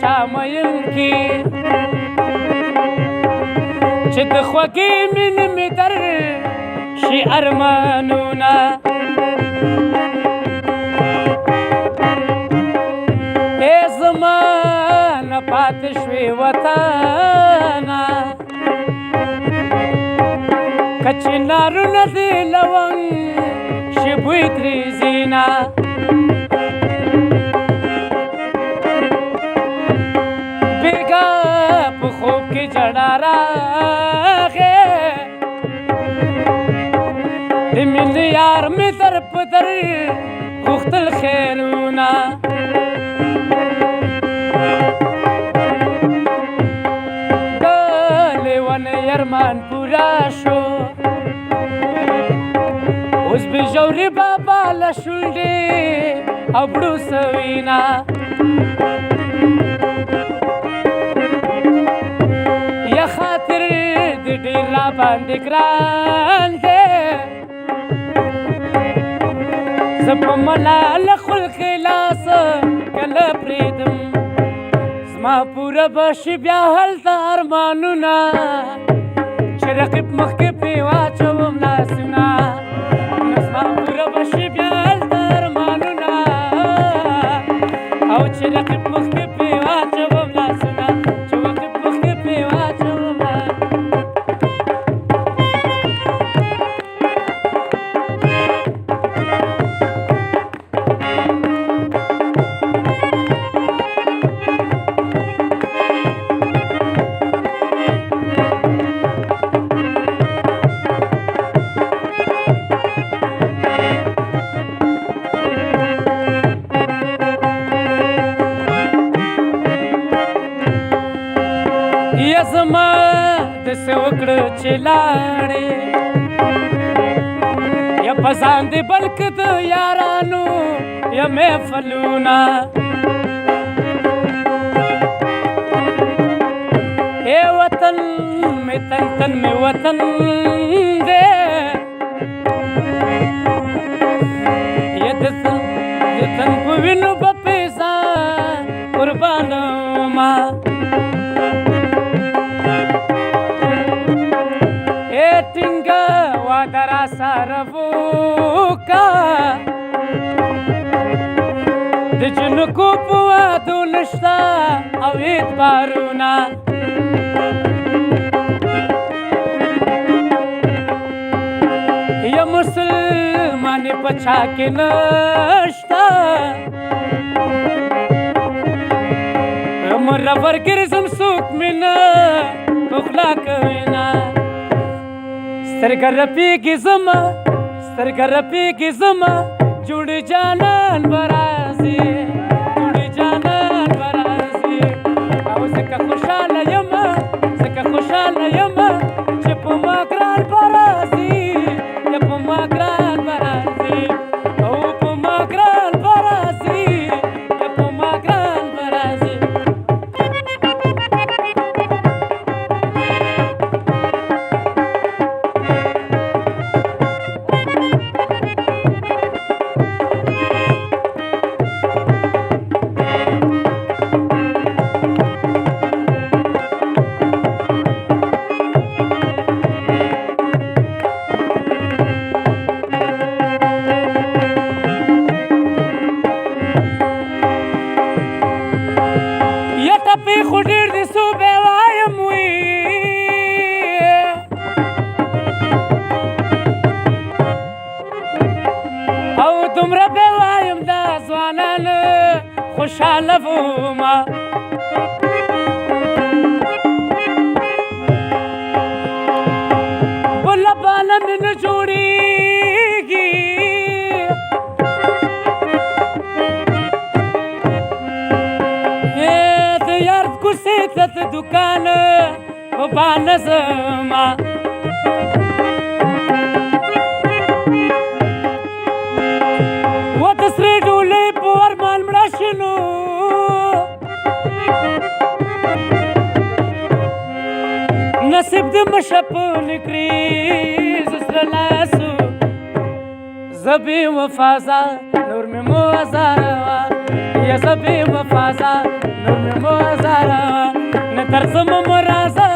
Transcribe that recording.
چا مین کی چې د خوږې مینې مې در شي ارمانونه ای زما نه پاتې شوې وطنه که چنارونه دې لونګ شي بوی ترې ځینه بیګا په خوب کې جړا راغې د مینې یار مې در په در غوښتل خیرونه د لیونۍ ارمان پوره شو اوس به ژورې بابا له شونډې او بړو سوینه یا خاطر د ډېر راباندې ګران دی زه په ملاله خلق لاس کله پرېږدم زما پوره به شي بیا هلته ارمانونه چې رقیب مخکې پرې واچوم لاسونه نو زما پوره به شي بیا هلته ارمانونه او چې رقیب مخکې پرې واچوم لاسونه چې رقیب مخکې پرې واچوم یا زما داسې وکړه چې لاړې یا په ځان دې بلکې د یارانو یا محفلونه ای وطن مې تن تن مې وطن دی یا د تن په وینو به پې ځان قربانومه ټینګه واده راسره وکړه د جنکو په وادو نشته او اعتبارونه یا مسلمانې په چا کې نشته مرور ګرځم څوک مې نه په خوله کوي نه سترګه رپېږي زما سترګه رپېږي زما جوړې جانان به راځي جوړې جانان به راځي او ځکه خوشحاله یمه ځکه خوشحاله یمه چې په ما ګران به راځي یا په ما ګران به راځي او په ما ګران به راځي یا په ما ګران به راځي ټپې خو ډېر دي څو بې وایم وي او دومره بې وایم دا ځوانان خوشحاله ومه بله بانه مې نه جوړېږي کوڅې ته د دوکان په بانه زما و د سرې ډولۍ په ارمان مړه شي نو نصیب د مشه په نکریز سره لاسو زه بې وفا ځه نور مې مو ازاره وه یا زه بې وفا ځه نور مې مه ازاروه نه درځم مه راځه